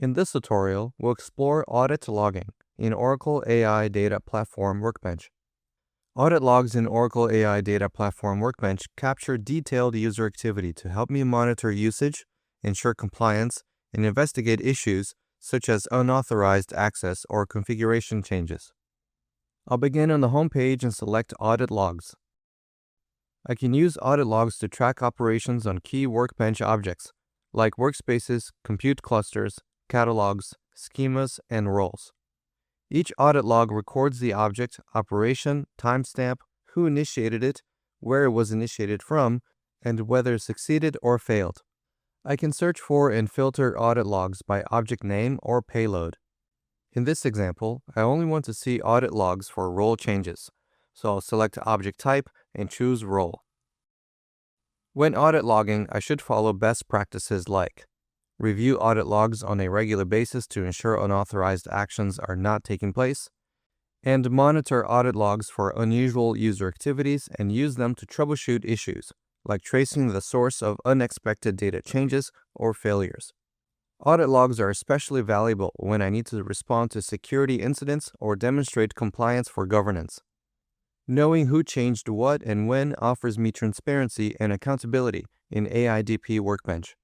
In this tutorial, we'll explore audit logging in Oracle AI Data Platform Workbench. Audit logs in Oracle AI Data Platform Workbench capture detailed user activity to help me monitor usage, ensure compliance, and investigate issues such as unauthorized access or configuration changes. I'll begin on the home page and select Audit Logs. I can use audit logs to track operations on key Workbench objects, like workspaces, compute clusters, catalogs, schemas, and roles. Each audit log records the object, operation, timestamp, who initiated it, where it was initiated from, and whether it succeeded or failed. I can search for and filter audit logs by object name or payload. In this example, I only want to see audit logs for role changes, so I'll select object type and choose role. When audit logging, I should follow best practices like review audit logs on a regular basis to ensure unauthorized actions are not taking place, and monitor audit logs for unusual user activities and use them to troubleshoot issues, like tracing the source of unexpected data changes or failures. Audit logs are especially valuable when I need to respond to security incidents or demonstrate compliance for governance. Knowing who changed what and when offers me transparency and accountability in AIDP Workbench.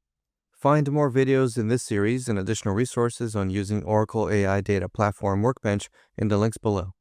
Find more videos in this series and additional resources on using Oracle AI Data Platform Workbench in the links below.